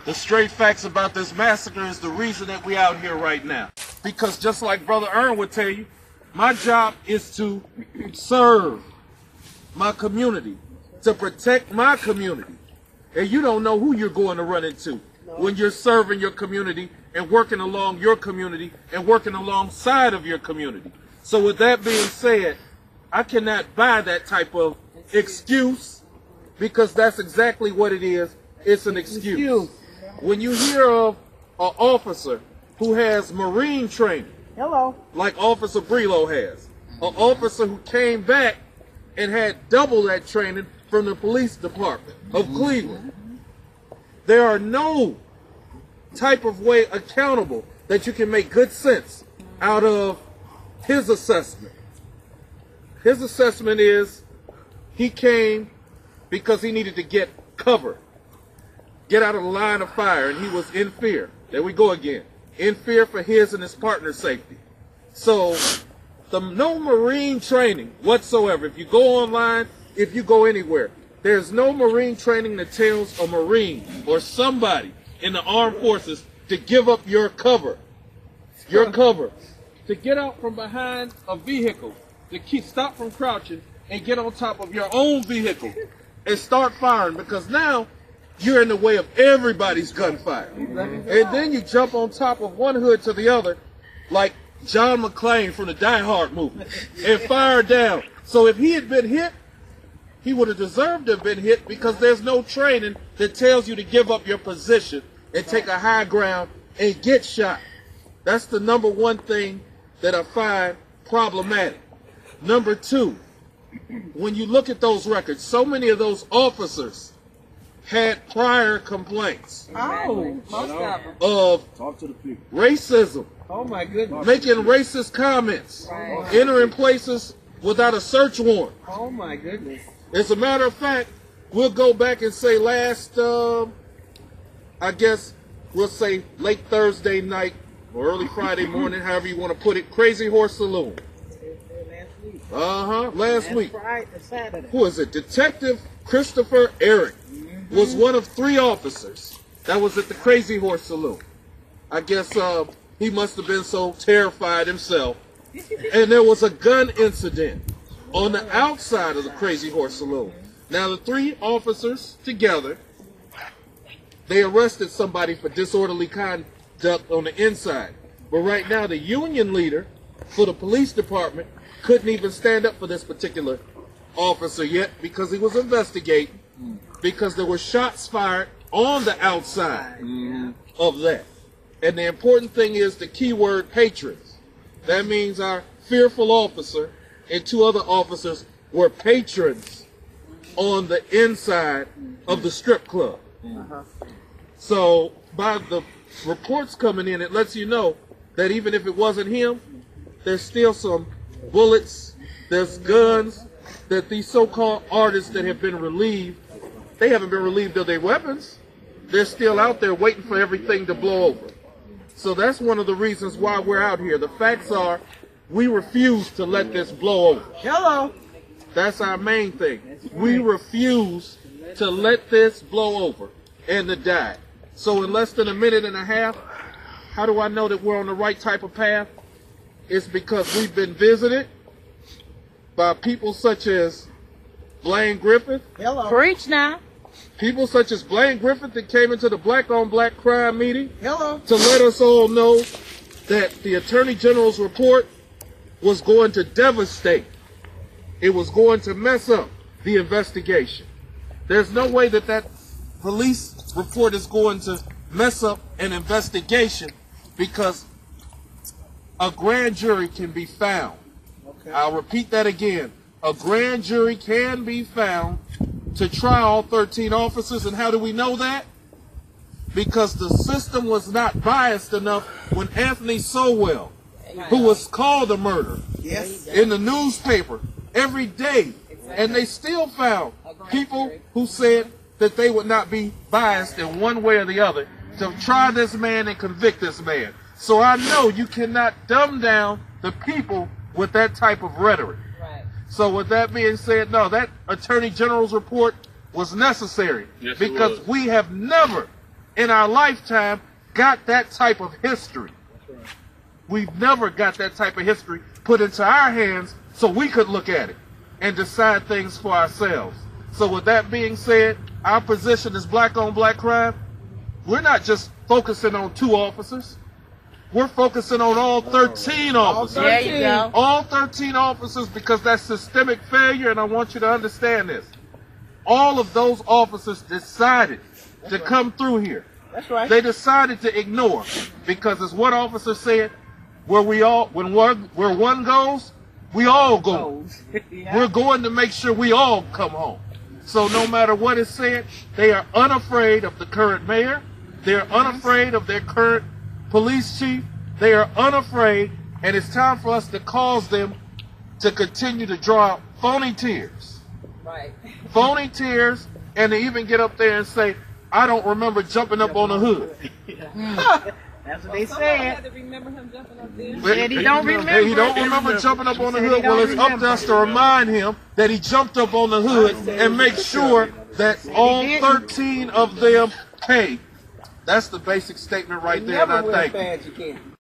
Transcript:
The straight facts about this massacre is the reason that we out here right now. Because just like Brother Ern would tell you, my job is to serve my community, to protect my community. And you don't know who you're going to run into when you're serving your community and working along your community and working alongside of your community. So with that being said, I cannot buy that type of excuse, because that's exactly what it is. It's an excuse. When you hear of an officer who has Marine training, like Officer Brelo has, an officer who came back and had double that training from the police department of Cleveland, there are no type of way accountable that you can make good sense out of his assessment. His assessment is he came because he needed to get cover, get out of the line of fire, and he was in fear. There we go again. In fear for his and his partner's safety. So, no Marine training whatsoever. If you go online, if you go anywhere, there's no Marine training that tells a Marine or somebody in the armed forces to give up your cover. Your cover. To get out from behind a vehicle. To stop from crouching and get on top of your own vehicle and start firing, because now you're in the way of everybody's gunfire. And then you jump on top of one hood to the other like John McClane from the Die Hard movie and fire down. So if he had been hit, he would have deserved to have been hit, because there's no training that tells you to give up your position and take a high ground and get shot. That's the number one thing that I find problematic. Number two, when you look at those records, so many of those officers had prior complaints of racism, making racist comments, entering places without a search warrant. Oh my goodness. As a matter of fact, we'll go back and say last, I guess we'll say late Thursday night or early Friday morning, however you want to put it, Crazy Horse Saloon. Last week. Who is it? Detective Christopher Eric was one of 3 officers that was at the Crazy Horse Saloon. I guess he must have been so terrified himself. And there was a gun incident on the outside of the Crazy Horse Saloon. Now the 3 officers together, they arrested somebody for disorderly conduct on the inside. But right now the union leader for the police department couldn't even stand up for this particular officer yet, because he was investigating, because there were shots fired on the outside of that. And the important thing is the keyword patrons. That means our fearful officer and 2 other officers were patrons on the inside of the strip club. So by the reports coming in, it lets you know that even if it wasn't him, there's still some bullets, there's guns, that these so-called artists that have been relieved, they haven't been relieved of their weapons. They're still out there waiting for everything to blow over. So that's one of the reasons why we're out here. The facts are, we refuse to let this blow over. Hello. That's our main thing. We refuse to let this blow over and to die. So in less than a minute and a half, how do I know that we're on the right type of path? It's because we've been visited by people such as Blaine Griffith. Hello. Preach now. People such as Blaine Griffith that came into the Black on Black crime meeting. Hello. To let us all know that the Attorney General's report was going to devastate. It was going to mess up the investigation. There's no way that that police report is going to mess up an investigation, because a grand jury can be found. I'll repeat that again. A grand jury can be found to try all 13 officers. And how do we know that? Because the system was not biased enough when Anthony Sowell, who was called a murderer in the newspaper every day, and they still found people who said that they would not be biased in one way or the other to try this man and convict this man. So I know you cannot dumb down the people with that type of rhetoric. So with that being said, no, that Attorney General's report was necessary, because we have never in our lifetime got that type of history. We've never got that type of history put into our hands so we could look at it and decide things for ourselves. So with that being said, our position is black on black crime. We're not just focusing on 2 officers. We're focusing on all 13 officers. There you go. All 13 officers, because that's systemic failure, and I want you to understand this. All of those officers decided to come through here. That's right. They decided to ignore, because as one officer said, where one goes, we all go. Yeah. We're going to make sure we all come home. So no matter what is said, they are unafraid of the current mayor. They're unafraid of their current police chief. They are unafraid, and it's time for us to cause them to continue to draw phony tears. Right. Phony tears, and to even get up there and say, I don't remember jumping up on the hood. That's what they said. had to remember him jumping up there. Said he don't remember. He don't remember jumping up on the He hood. said he Well, don't it's up to us to remind him that he jumped up on the hood and make sure that all 13 of them pay. That's the basic statement right there, and I thank you.